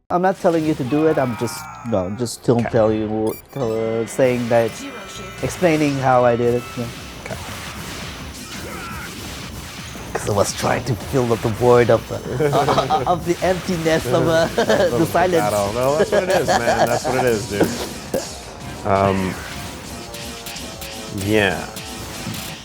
I'm not telling you to do it. I'm just tell you, saying that, explaining how I did it. Yeah. Okay. Because I was trying to fill up the void of the emptiness of the silence. Battle. No, that's what it is, man. That's what it is, dude. Yeah.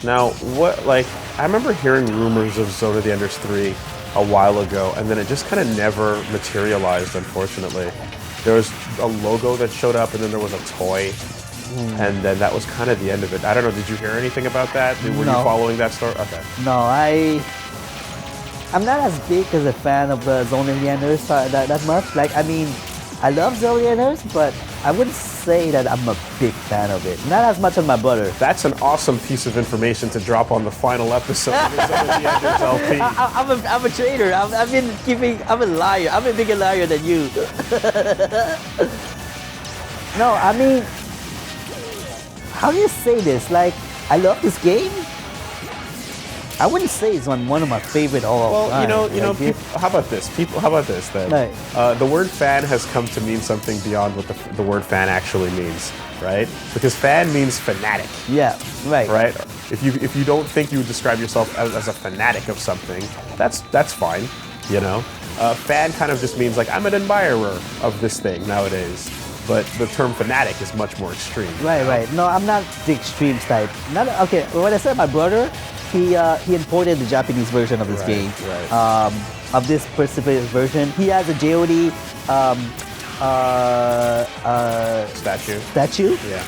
Now, what, like, I remember hearing rumors of Zone of the Enders 3 a while ago, and then it just kind of never materialized, unfortunately. There was a logo that showed up, and then there was a toy, and then that was kind of the end of it. I don't know, did you hear anything about that? Were you following that story? Okay. No, I'm not as big as a fan of the Zone of the Enders that much. Like, I mean, I love Zone of the Enders, but I wouldn't say that I'm a big fan of it. Not as much as my brother. That's an awesome piece of information to drop on the final episode of Zone of the Enders LP. I'm a traitor. I'm a liar. I'm a bigger liar than you. No, I mean, how do you say this? Like, I love this game. I wouldn't say it's one of my favorite all time. How about this? How about this then? Right. The word fan has come to mean something beyond what the word fan actually means, right? Because fan means fanatic. Yeah, right. Right? If you don't think you would describe yourself as a fanatic of something, that's fine, you know? Fan kind of just means like, I'm an admirer of this thing nowadays. But the term fanatic is much more extreme. Right, right. No, I'm not the extreme type. Okay, when I said my brother, he imported the Japanese version of this game. Right. Of this specific version. He has a JOD statue. Yeah.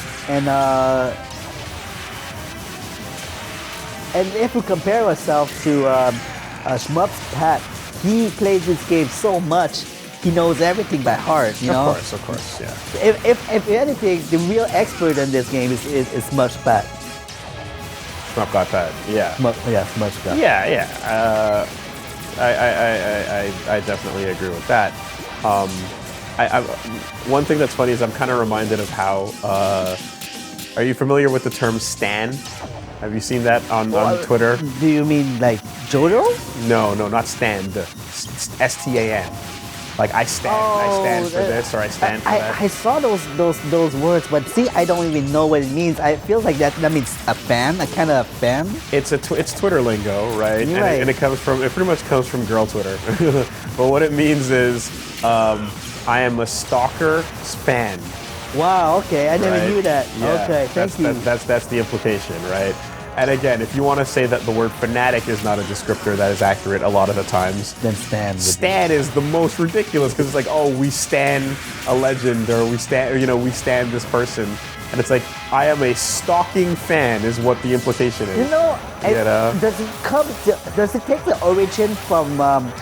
And if we compare ourselves to Shmup's Pat, he plays this game so much. He knows everything by heart, you know? Of course, yeah. If anything, the real expert in this game is Smush Pat. Shmup got that, yeah. Smush Pat. Yeah. I definitely agree with that. One thing that's funny is I'm kind of reminded of how, are you familiar with the term stan? Have you seen that on Twitter? Do you mean like Jodo? No, not stand. S-T-A-N. Like I stand for this, or I stand for that. I saw those words, but see, I don't even know what it means. I feel like that means a fan, a kind of fan. It's Twitter lingo, right? Right. And it pretty much comes from girl Twitter. But what it means is, I am a stalker fan. Wow. Okay, I never knew that. Yeah, okay, thank you. That's the implication, right? And again, if you want to say that the word fanatic is not a descriptor that is accurate a lot of the times, then stan. Stan is the most ridiculous because it's like, oh, we stan a legend, or we stan this person, and it's like, I am a stalking fan is what the implication is. Does it take the origin from Eminem?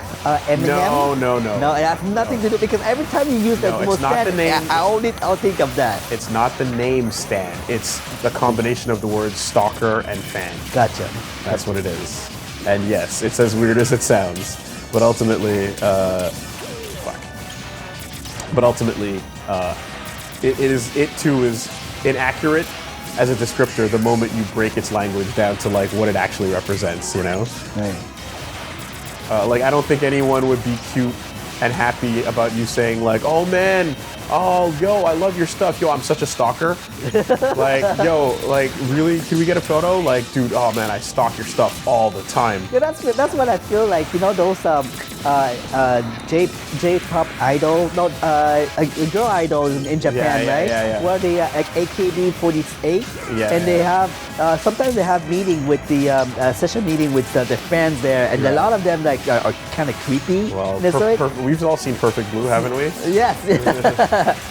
No. No, it has nothing to do, because every time you use that word stan, I'll think of that. It's not the name Stan. It's the combination of the words stalker and fan. Gotcha. That's what it is. And yes, it's as weird as it sounds, but ultimately, it too is inaccurate as a descriptor the moment you break its language down to like what it actually represents, you know? Right. Like, I don't think anyone would be cute and happy about you saying like, oh man, oh yo, I love your stuff, yo, I'm such a stalker. Like, yo, like, really, can we get a photo? Like, dude, oh man, I stalk your stuff all the time. Yeah, that's what I feel like. You know, those J-pop idol, girl idols in Japan, right? Yeah. Where they like AKB48, and they have sometimes they have meeting with the session meeting with the fans there, and a lot of them like are kind of creepy. Well, we've all seen Perfect Blue, haven't we? Yes.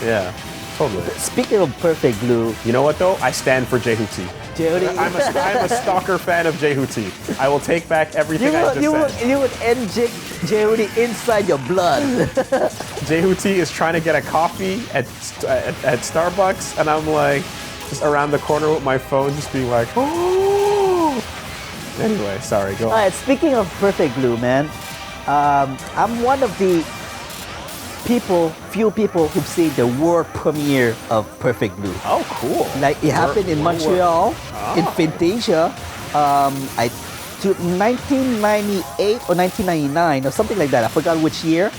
Yeah, totally. Speaking of Perfect Blue, you know what though? I stand for Jehuti. I'm a stalker fan of Jehuti. I will take back everything I just said. You would inject Jehuti inside your blood. Jehuti is trying to get a coffee at Starbucks, and I'm like, just around the corner with my phone, just being like, oh. Anyway, sorry, go on. All right, speaking of Perfect Blue, man, I'm one of the few people who've seen the world premiere of Perfect Blue. Oh, cool. Like, it happened in Montreal, in Fantasia, 1998 or 1999 or something like that. I forgot which year.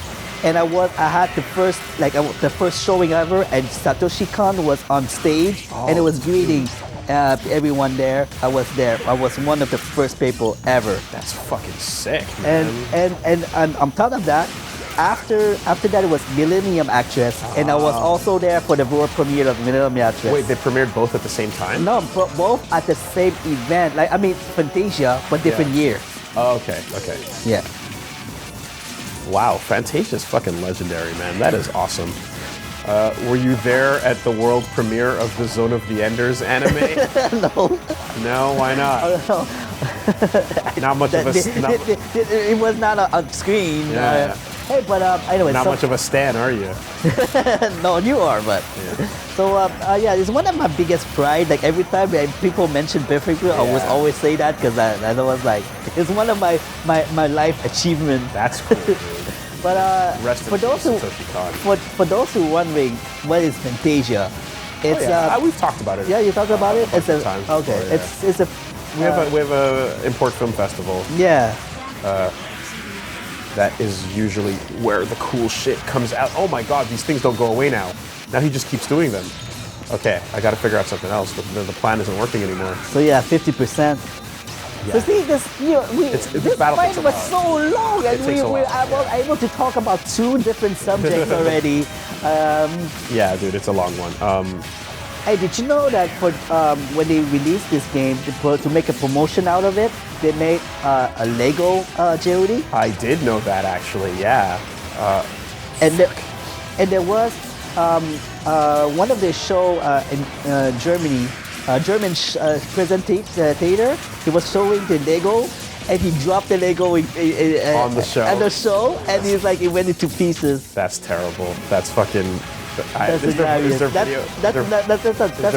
and I had the first the first showing ever, and Satoshi Kon was on stage, and it was greeting everyone there. I was there. I was one of the first people ever. That's fucking sick, man. And on top of that, after that it was Millennium Actress, and I was also there for the world premiere of Millennium Actress. Wait, they premiered both at the same time? No, both at the same event. Like, I mean, Fantasia, but different year. Oh, okay. Yeah. Wow, Fantasia's fucking legendary, man. That is awesome. Were you there at the world premiere of the Zone of the Enders anime? No. No, why not? No. Not much of a... It was not on screen. Yeah. Hey, but anyway. Not much of a stan, are you? No, you are, but. Yeah. So, yeah, it's one of my biggest pride. Like, every time people mention Perfect World, I always say that because I was like, it's one of my life achievements. That's cool. But Rest for in those peace, who Satoshi Kon. for those who wondering what is Fantasia, it's we've talked about it. Yeah, you talked about it. It's a times okay. before, It's a we have a import film festival. Yeah. That is usually where the cool shit comes out. Oh my god, these things don't go away now. Now he just keeps doing them. Okay, I gotta figure out something else. The plan isn't working anymore. So yeah, 50%. Yeah. So see, this this battle fight takes a was while. so long, and we were able to talk about 2 different subjects already. Yeah, dude, it's a long one. Hey, did you know that for when they released this game, to make a promotion out of it, they made a Lego JOD? I did know that actually. Yeah. And there was one of the show in Germany, German presentator. He was showing the Lego, and he dropped the Lego on the show. At the show, and he's like, it went into pieces. That's terrible. That's fucking. That's is there video? That's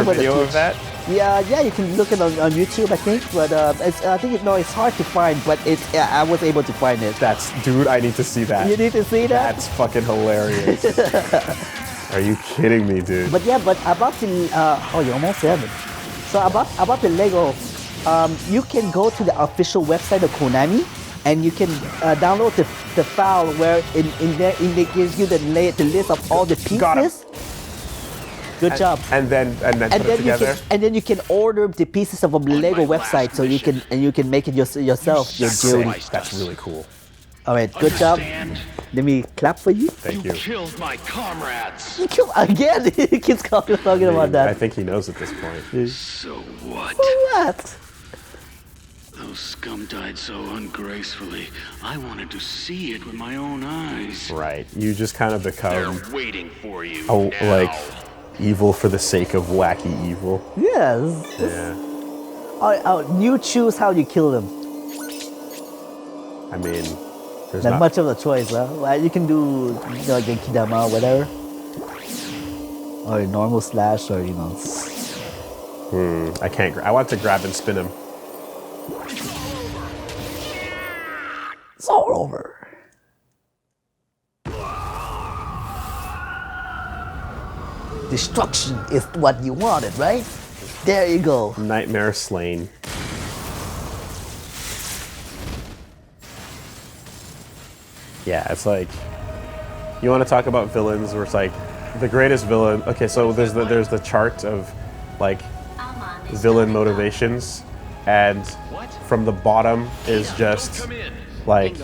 video of that? Yeah, you can look it on YouTube, I think. But I think it's hard to find, but I was able to find it. Dude, I need to see that. You need to see that? That's fucking hilarious. Are you kidding me, dude? But yeah, about the you almost said it. So about the Lego, you can go to the official website of Konami, and you can download the file where in there it gives you the list of all the pieces. Got it. Good job. And then put it together. And then you can order the pieces of a Lego website, so you can make it yourself. Your JOD. That's really cool. All right, good job. Let me clap for you. Thank you. You killed my comrades. You killed again. He keeps talking about that. I think he knows at this point. So what? What? Those scum died so ungracefully. I wanted to see it with my own eyes. Right. You just kind of become They're waiting for you. like evil for the sake of wacky evil. Yes. Yeah. You choose how you kill them. I mean, there's Not not much of a choice, huh? Well, you can do Genki Dama, whatever, or a normal slash, or I can't. I want to grab and spin him. It's all over. Destruction is what you wanted, right? There you go. Nightmare slain. Yeah, it's like, you want to talk about villains where it's like the greatest villain. Okay, so there's the chart of like villain motivations, and from the bottom is just like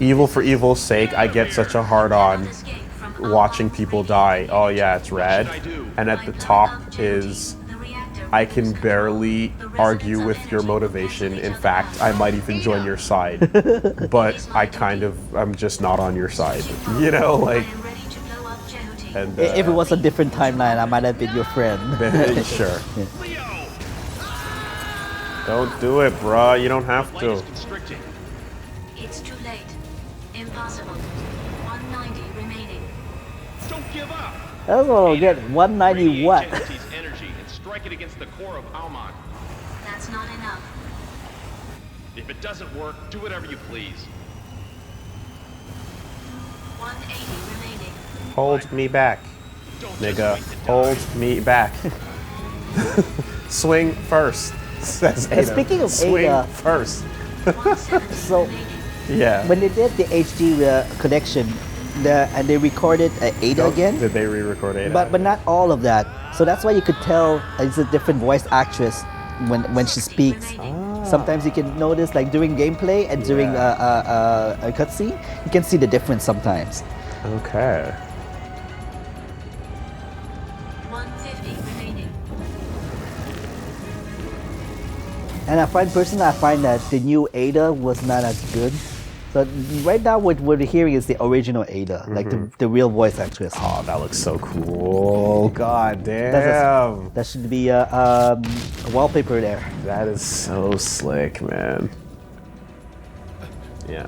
evil for evil's sake. I get such a hard on watching people die. Oh yeah, it's rad. And at the top is I can barely argue with your motivation. In fact, I might even join your side, but I'm just not on your side. Like. And If it was a different timeline, I might have been your friend. Sure. Don't do it, bruh. You don't have to. It's too late. Impossible. 190 remaining. Don't give up. That's what I'll get. 190 what? Energy and strike it against the core of Almon. That's not enough. If it doesn't work, do whatever you please. 180 remaining. Hold me back, nigga. Hold me back. Swing first, says Ada. Speaking of Swing Ada, first. 170 So remaining. Yeah. when they did the HD connection, and they recorded Ada again. Did they re-record Ada? But not all of that. So that's why you could tell it's a different voice actress when she speaks. Sometimes you can notice like during gameplay and during a cutscene, you can see the difference sometimes. Okay. 150 remaining. And I find that the new Ada was not as good. So right now what we're hearing is the original Ada, like the real voice actress. Oh, that looks so cool. God damn. That should be a wallpaper there. That is so slick, man. Yeah.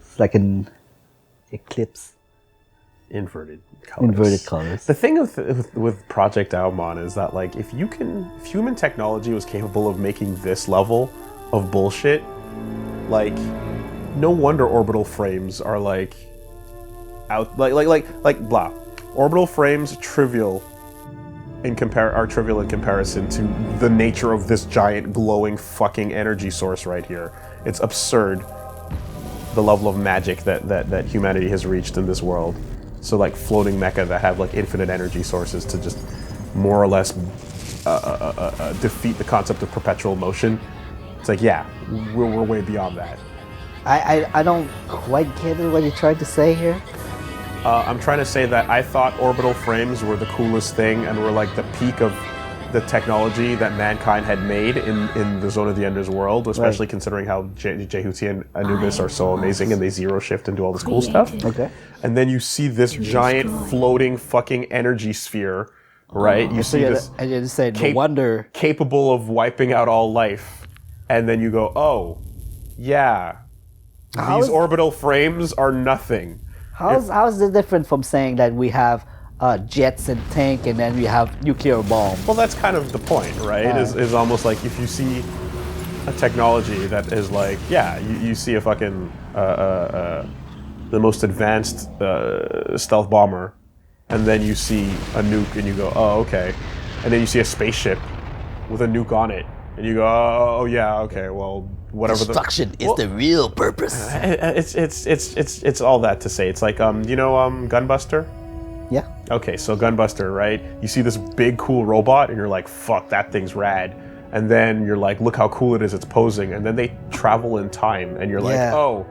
It's like an eclipse. Inverted colors. Inverted colors. The thing with Project Aomon is that like if human technology was capable of making this level of bullshit, like no wonder orbital frames are like out like blah. Orbital frames are trivial in comparison to the nature of this giant glowing fucking energy source right here. It's absurd the level of magic that humanity has reached in this world. So like floating mecha that have like infinite energy sources to just more or less defeat the concept of perpetual motion. It's like, yeah, we're way beyond that. I don't quite get what you're trying to say here. I'm trying to say that I thought orbital frames were the coolest thing and were like the peak of the technology that mankind had made in the Zone of the Enders world, especially considering how Jehuti and Anubis are so amazing and they zero shift and do all this cool stuff. Okay. And then you see this giant floating fucking energy sphere, right? You see this I just said, no wonder. capable of wiping out all life. And then you go, oh, yeah, these orbital frames are nothing. How is it different from saying that we have jets and tank and then we have nuclear bomb? Well, that's kind of the point, right? Is almost like if you see a technology that is like, yeah, you see a fucking the most advanced stealth bomber, and then you see a nuke and you go, oh, okay, and then you see a spaceship with a nuke on it, and you go, oh yeah, okay, well, whatever. Destruction is the real purpose. It's all that to say. It's like Gunbuster. Yeah. Okay, so Gunbuster, right? You see this big cool robot and you're like, fuck, that thing's rad. And then you're like, look how cool it is, it's posing. And then they travel in time and you're like, oh,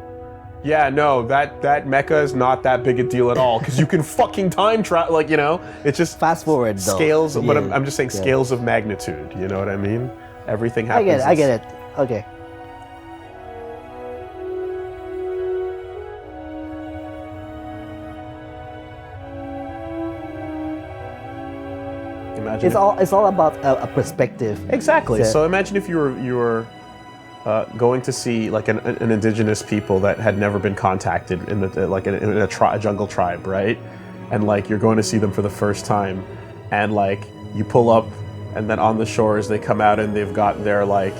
yeah, no, that mecha is not that big a deal at all because you can fucking time travel, like, you know? It's just fast forward though. Scales, but I'm just saying scales of magnitude, you know what I mean? Everything happens. I get it. Okay. Imagine it's all about a perspective. Exactly. So imagine if you were going to see like an indigenous people that had never been contacted in a jungle tribe, right? And like you're going to see them for the first time, and like you pull up, and then on the shores they come out and they've got their like,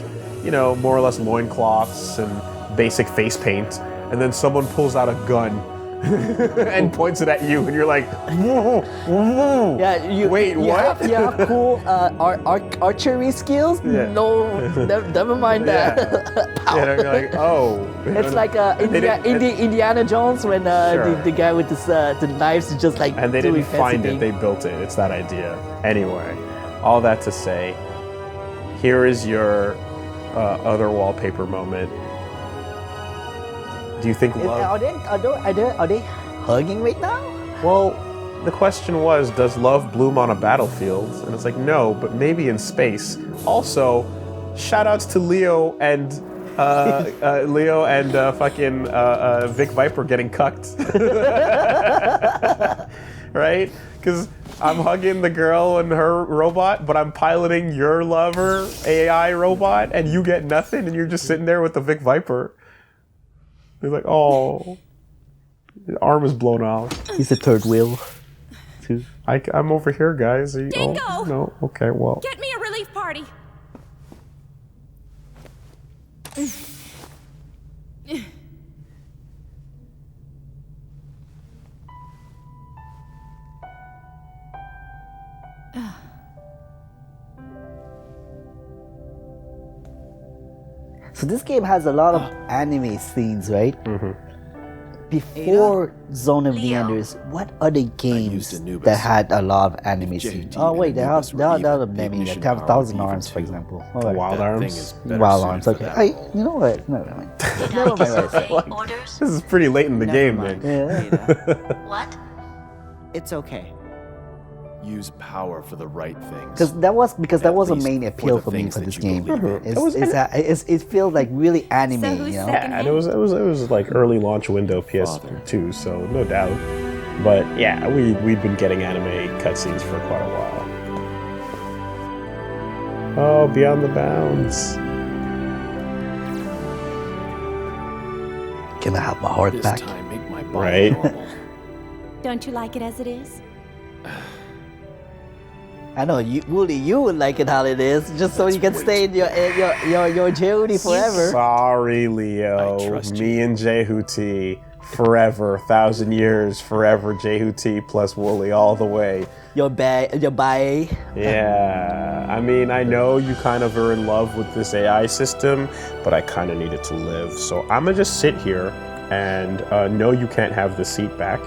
you know, more or less loincloths and basic face paint, and then someone pulls out a gun. And points it at you, and you're like, yeah. Wait, what? You have cool archery skills? Yeah. No, never mind that. Yeah, you're like, oh. It's like Indiana Jones when the guy with the knives is just like. And they doing didn't find fancy it; they built it. It's that idea. Anyway, all that to say, here is your other wallpaper moment. Do you think love... Are they hugging right now? Well, the question was, does love bloom on a battlefield? And it's like, no, but maybe in space. Also, shout-outs to Leo and fucking Vic Viper getting cucked. Right? Because I'm hugging the girl and her robot, but I'm piloting your lover AI robot, and you get nothing, and you're just sitting there with the Vic Viper. He's like, oh, his arm is blown off. He's a third wheel, too. I'm over here, guys. Dingo! Oh, no, okay, well. Get me a relief party. So this game has a lot of anime scenes, right? Before Zone of the Leo. Enders, what other games used Anubis. that had a lot of anime JT scenes? and Oh wait, there are Anubis were even. The many. ignition They have power 1,000 even arms, for too. example. All right. Wild That thing arms. is better Wild suited arms. for Okay. that. You know what? Never mind. Did Never I mind what I said. disobey orders? This is pretty late in the Never game, mind. man. Yeah. What? It's okay. Use power for the right things. Because that was a least main for appeal the for me things for that this you game. believe in. It feels like really anime, So who's you know. second? Yeah, and it was like early launch window PS2, so no doubt. But yeah, we've been getting anime cutscenes for quite a while. Oh, Beyond the Bounds. Can I have my heart This back? time, make my body Right. normal. Don't you like it as it is? I know you, Woolie, you would like it how it is, just so you can stay in your Jehuti forever. Sorry, Leo. I trust Me and Jehuti forever, 1,000 years, forever. Jehuti plus Woolie all the way. Your bae. Yeah, I mean, I know you kind of are in love with this AI system, but I kind of need it to live. So I'm gonna just sit here and know you can't have the seat back,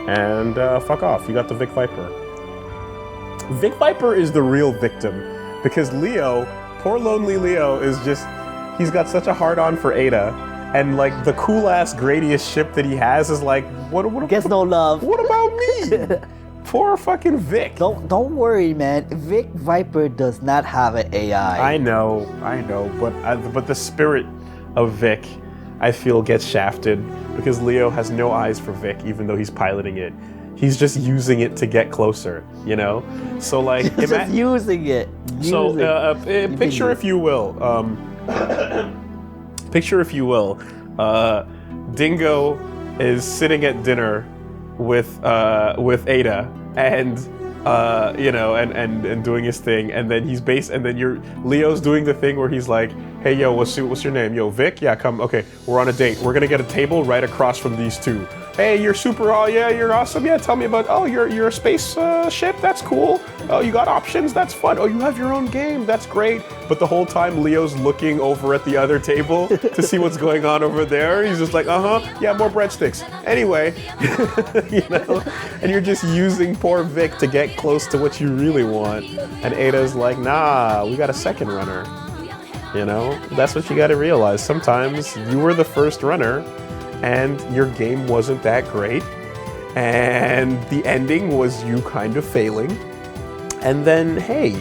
and fuck off. You got the Vic Viper. Vic Viper is the real victim, because Leo, poor lonely Leo, is just, he's got such a hard-on for Ada, and like the cool-ass Gradius ship that he has is like, what Gets no love. what about me? Poor fucking Vic. Don't worry, man. Vic Viper does not have an AI. I know, but the spirit of Vic, I feel, gets shafted because Leo has no eyes for Vic, even though he's piloting it. He's just using it to get closer, you know. So like, Just using it. picture if you will, picture if you will, Dingo is sitting at dinner with Ada and you know, and doing his thing, and then Leo's doing the thing where he's like, hey yo, what's your name? Yo, Vic? Yeah, come, okay, we're on a date. We're gonna get a table right across from these two. Hey, you're super, oh yeah, you're awesome. Yeah, tell me about, oh, you're a space ship, that's cool. Oh, you got options, that's fun. Oh, you have your own game, that's great. But the whole time Leo's looking over at the other table to see what's going on over there. He's just like, yeah, more breadsticks. Anyway, you know, and you're just using poor Vic to get close to what you really want. And Ada's like, nah, we got a second runner. You know, that's what you gotta realize. Sometimes you were the first runner, and your game wasn't that great, and the ending was you kind of failing, and then hey,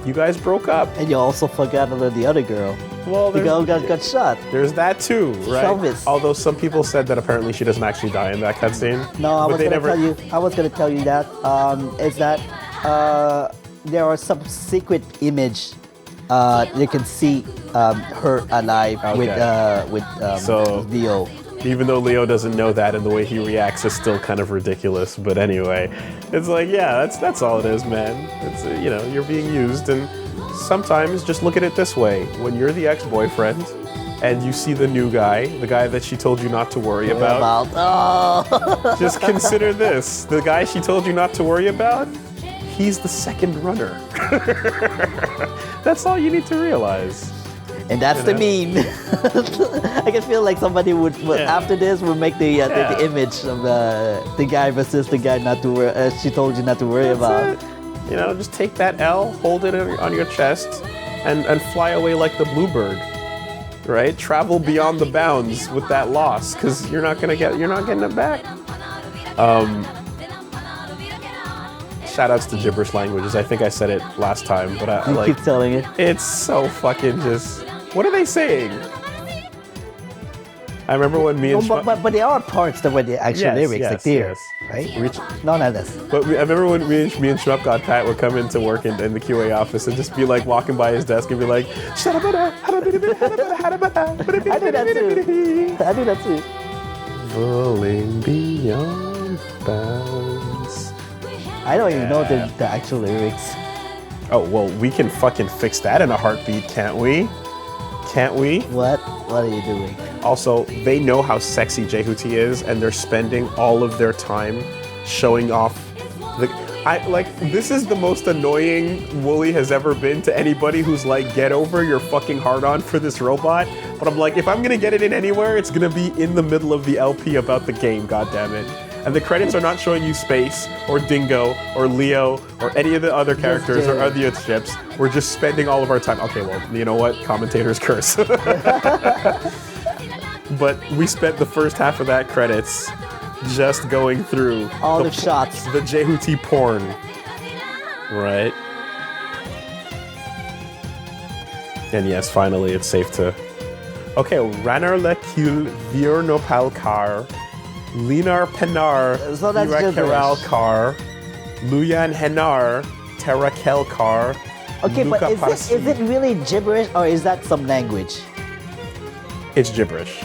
you guys broke up. And you also forgot about the other girl. Well, The girl got shot. there's that too, right? Elvis. Although some people said that apparently she doesn't actually die in that cutscene. No, I But was they gonna never- tell you. I was gonna tell you that. Is that there are some secret image. You can see her alive with So- Leo. Even though Leo doesn't know that, and the way he reacts is still kind of ridiculous. But anyway, it's like, yeah, that's all it is, man. It's you know, you're being used, and sometimes just look at it this way: when you're the ex-boyfriend, and you see the new guy, the guy that she told you not to worry about, Oh. just consider this: the guy she told you not to worry about, he's the second runner. That's all you need to realize. And that's the meme. I can feel like somebody would Yeah. after this would make the image of the guy versus the guy not to worry. She told you not to worry about. That's it. You know, just take that L, hold it on your chest, and fly away like the bluebird. Right? Travel beyond the bounds with that loss, because you're not getting it back. Shout outs to gibberish languages. I think I said it last time, but I You like keep telling it. it's so fucking just. What are they saying? I remember when me and But there are parts that were the actual Yes, lyrics, yes, like there, yes. right? No, not this. But I remember when me and Shmup God Pat would come into work in the QA office and just be like walking by his desk and be like, I do that too. I do that too. rolling beyond bounds. I don't even know the actual lyrics. Oh, well, we can fucking fix that in a heartbeat, can't we? Can't we? What are you doing? Also, they know how sexy Jehuti is, and they're spending all of their time showing off This is the most annoying Woolie has ever been to anybody who's like, get over your fucking hard-on for this robot. But I'm like, if I'm gonna get it in anywhere, it's gonna be in the middle of the LP about the game, goddammit. And the credits are not showing you Space, or Dingo, or Leo, or any of the other characters, or other ships. We're just spending all of our time. Okay, well, you know what? Commentators curse. But we spent the first half of that credits just going through all the shots, the Jehuti porn, right? And yes, finally, it's safe to. Okay, Ranar Lekil Vir Nopalkar, Linar Penar, so that's Keralkar, Luyan Henar, Terrakelkar. Okay, but is it really gibberish or is that some language? It's gibberish.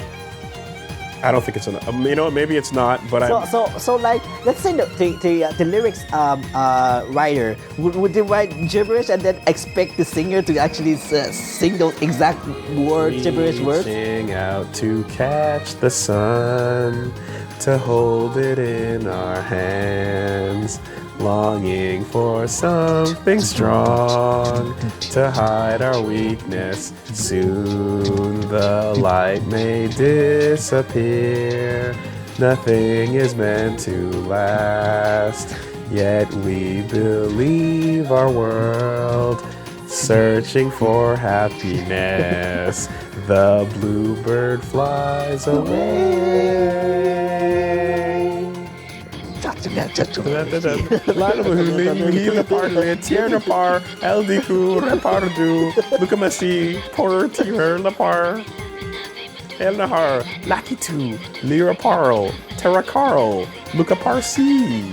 I don't think it's enough. You know, maybe it's not, but So like, let's say the lyrics writer would they write gibberish and then expect the singer to actually sing those exact gibberish words? Reaching out to catch the sun, to hold it in our hands, longing for something strong to hide our weakness. Soon the light may disappear. Nothing is meant to last, yet we believe our world, searching for happiness. The bluebird flies away. Elnahar, Lakitu, Liraparl, Terracarl, Lucaparsi.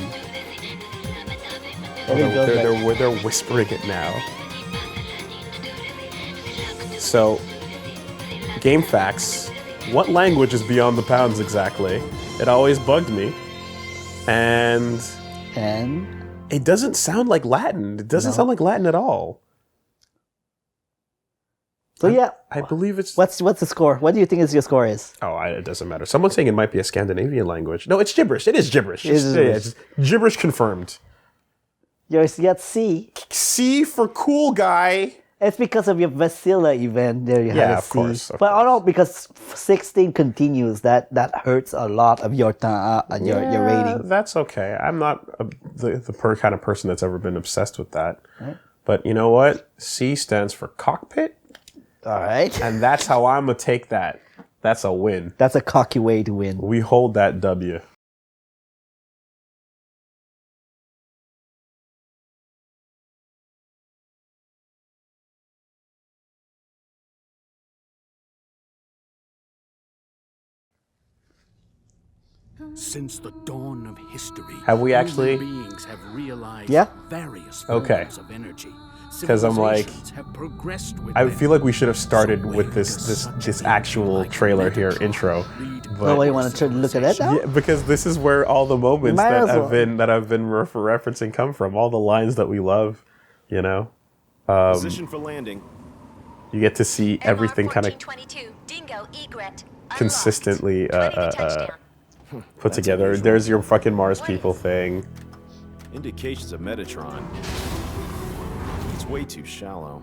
They're whispering it now. So, game facts. What language is Beyond the Pounds exactly? It always bugged me. And it doesn't sound like Latin. It doesn't sound like Latin at all. So yeah, I believe it's. What's the score? What do you think your score is? Oh, it doesn't matter. Someone's saying it might be a Scandinavian language. No, it's gibberish. It is gibberish. It's gibberish confirmed. Yours got C. C for cool guy. It's because of your Vasila event. There you have a C. Course, but I don't know, because 16 continues. That hurts a lot of your your rating. That's okay. I'm not the kind of person that's ever been obsessed with that. Right. But you know what? C stands for cockpit. All right. And that's how I'm going to take that. That's a win. That's a cocky way to win. We hold that W. Since the dawn of history, have we actually? Beings have realized various forms of energy. Because I'm like, I feel like we should have started with this actual trailer here, intro. But you want to look at it now? Yeah, because this is where all the moments that I've been referencing come from. All the lines that we love, you know. Position for landing. You get to see everything kind of consistently put together. Unusual. There's your fucking Mars people thing. Indications of Metatron. It's way too shallow.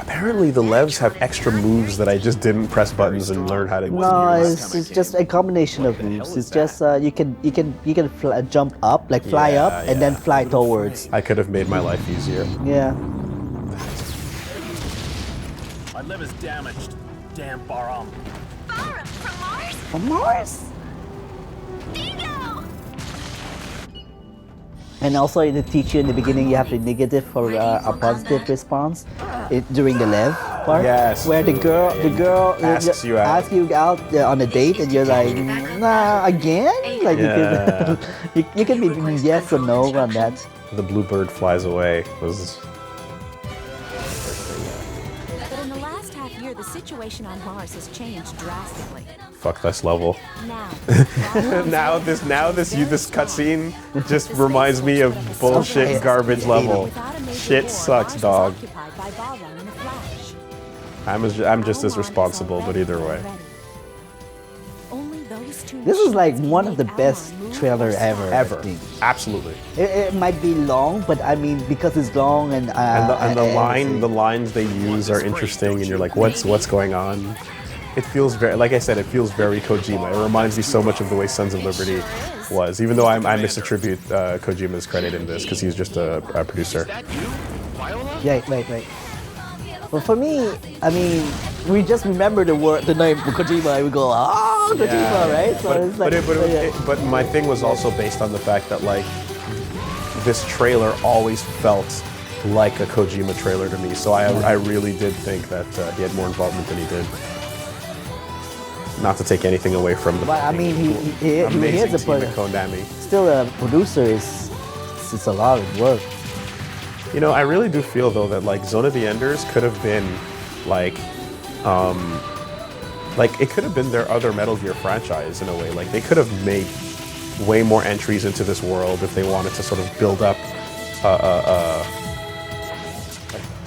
Apparently the Levs have extra moves that I just didn't press buttons and learn how to use. No, it's just a combination of moves. It's just you can jump up, like fly up, and then fly towards. I could have made my life easier. Yeah. My liv is damaged. Damn Barum. Barum from Mars? From Mars? Bingo! And also, they teach you in the beginning you have the negative or a positive response during the Lev part. Yes. Where the girl asks you out on a date, and you're like, nah, again? Like you can be yes or no on that. The bluebird flies away was. But in the last half year, the situation on Mars has changed drastically. Fuck this level. Now this cutscene just reminds me of bullshit garbage level. Shit sucks, dog. I'm just as responsible, but either way. This is like one of the best trailer ever. Ever. I think. Absolutely. It might be long, but I mean because it's long and the lines they use are interesting, and you're like, what's going on? It feels very, like I said, it feels very Kojima. It reminds me so much of the way Sons of Liberty was, even though I misattribute Kojima's credit in this because he's just a producer. Yeah, right. Well, for me, I mean, we just remember the name Kojima, and we go, oh, Kojima, right? So but my thing was also based on the fact that like this trailer always felt like a Kojima trailer to me. So I really did think that he had more involvement than he did. Not to take anything away from the. But I mean, he is a team at Konami. Still a producer is a lot of work. You know, I really do feel though that like Zone of the Enders could have been like it could have been their other Metal Gear franchise in a way. Like they could have made way more entries into this world if they wanted to sort of build up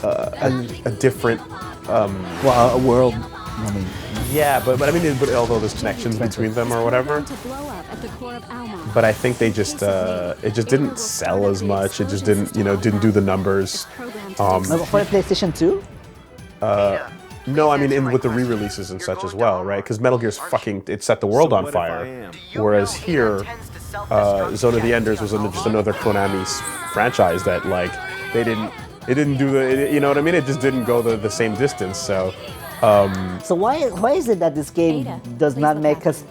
a different a world. I mean, yeah, but I mean, although there's connections between them or whatever. But I think they just it just didn't sell as much. It just didn't do the numbers. For PlayStation 2? No, I mean with the re-releases and such as well, right? Because Metal Gear's it set the world on fire. Whereas here, Zone of the Enders was just another Konami franchise that like it didn't do you know what I mean? It just didn't go the same distance. So. So why is it that this game does not make us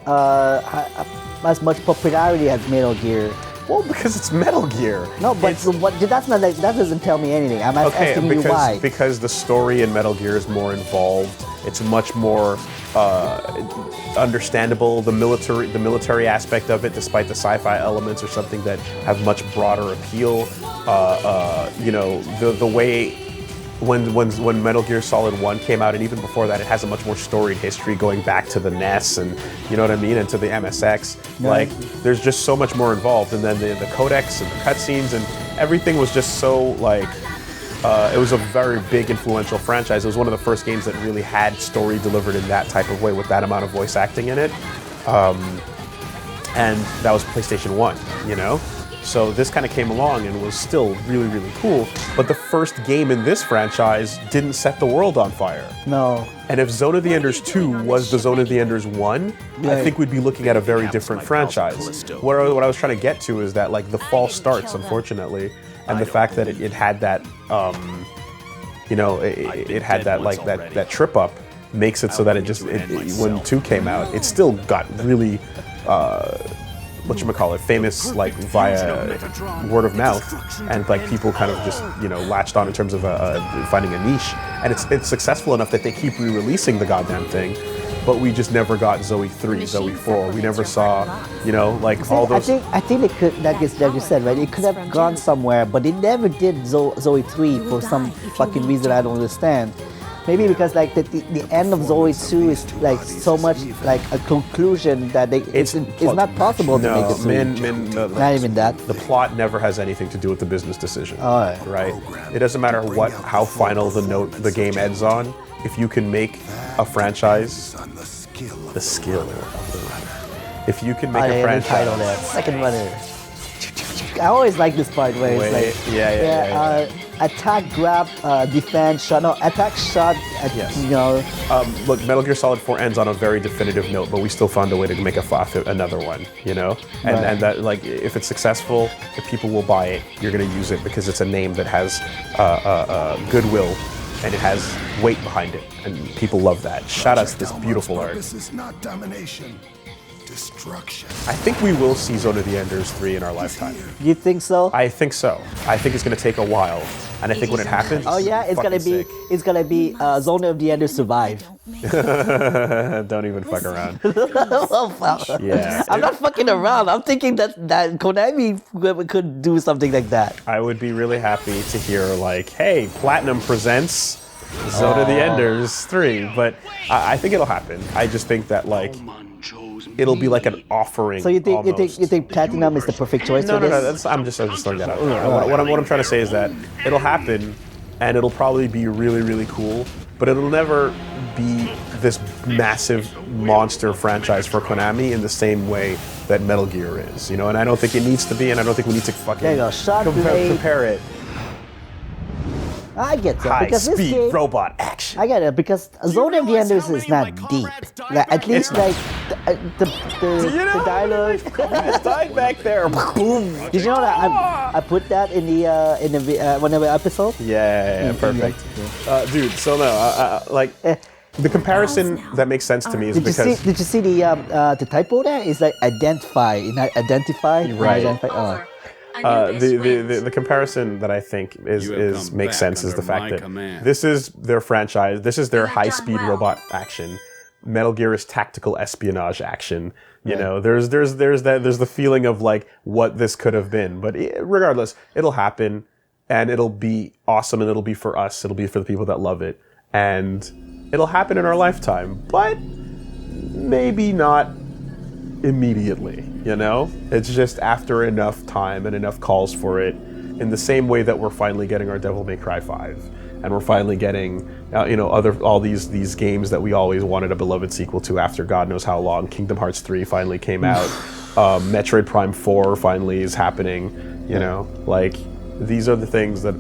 as much popularity as Metal Gear? Well, because it's Metal Gear. No, but that's not like, that doesn't tell me anything. I'm asking you why. Because the story in Metal Gear is more involved. It's much more understandable. The military aspect of it, despite the sci-fi elements, are something that have much broader appeal. The way. When Metal Gear Solid 1 came out, and even before that, it has a much more storied history going back to the NES and, you know what I mean, and to the MSX. Yeah. Like, there's just so much more involved. And then the codex and the cutscenes and everything was just so, like, it was a very big, influential franchise. It was one of the first games that really had story delivered in that type of way with that amount of voice acting in it. And that was PlayStation 1, you know? So this kind of came along and was still really, really cool. But the first game in this franchise didn't set the world on fire. No. And if Zone of the Enders 2 was the Zone of the Enders 1, I think we'd be looking at a very different franchise. What I was trying to get to is that like the false starts, unfortunately, and the fact that it had that, it had that like that trip up makes it so that when 2 came out, it still got really. Famous like via word of mouth, and like people kind of just latched on in terms of finding a niche, and it's successful enough that they keep re-releasing the goddamn thing, but we just never got Zoe 3, Zoe 4. We never saw, all those. I think it could, like you said, right? It could have gone somewhere, but it never did Zoe 3 for some fucking reason I don't understand. Maybe because like the end of Zoe 2 is like so much like a conclusion that it's not possible to make it. Not even that. The plot never has anything to do with the business decision. Oh, right? It doesn't matter how final the game ends on. If you can make a franchise, the skill of the runner. If you can make a franchise, title there, second runner. I always like this part where it's like attack, grab, defend, shot. No, attack, shot. Yes. Look, Metal Gear Solid 4 ends on a very definitive note, but we still found a way to make another one. And that like if it's successful, if people will buy it, you're gonna use it because it's a name that has goodwill and it has weight behind it, and people love that. Shout out to this beautiful art. This is not domination. Destruction. I think we will see Zone of the Enders 3 in our lifetime. You think so? I think so. I think it's going to take a while, and I think when it happens, it's gonna be Zone of the Enders Survive. Don't even fuck around. Yeah, I'm not fucking around. I'm thinking that Konami could do something like that. I would be really happy to hear like, hey, Platinum presents Zone of the Enders 3, but I think it'll happen. I just think that like. It'll be like an offering. So you think Platinum is the perfect choice for this? No. I'm just throwing that out. What I'm trying to say is that it'll happen, and it'll probably be really, really cool. But it'll never be this massive monster franchise for Konami in the same way that Metal Gear is, you know, and I don't think it needs to be, and I don't think we need to fucking There you go, shot blade. compare it. I get that because this High-speed game, robot action. I get it because Zone of the Enders is not deep. Like at least like the dialogue. It's died back there. Boom. Did you know that I put that in the one of the episodes? Yeah, perfect. Dude, so no, like the comparison that makes sense to me is because Did you see the typo there? It's like identify, not identify. Right. Identify. the comparison that I think is makes sense is the fact that this is their franchise, this is their high-speed robot action. Metal Gear is tactical espionage action. You know, there's the feeling of like what this could have been, but regardless, it'll happen, and it'll be awesome, and it'll be for us, it'll be for the people that love it, and it'll happen in our lifetime, but maybe not immediately, you know? It's just after enough time and enough calls for it, in the same way that we're finally getting our Devil May Cry 5, and we're finally getting, you know, all these games that we always wanted a beloved sequel to after God knows how long. Kingdom Hearts 3 finally came out. Metroid Prime 4 finally is happening, you know? Like, these are the things that,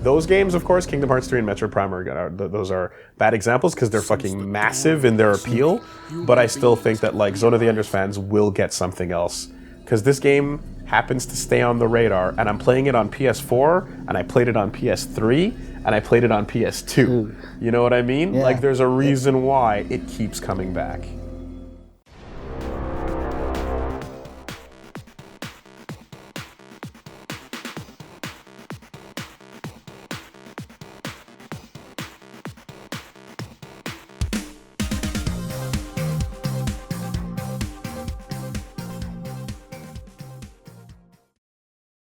those games, of course, Kingdom Hearts 3 and Metroid Prime those are bad examples because they're fucking massive in their appeal, but I still think that, like, Zone of the Enders fans will get something else, because this game happens to stay on the radar, and I'm playing it on PS4, and I played it on PS3, and I played it on PS2. You know what I mean? Yeah. Like, there's a reason why it keeps coming back.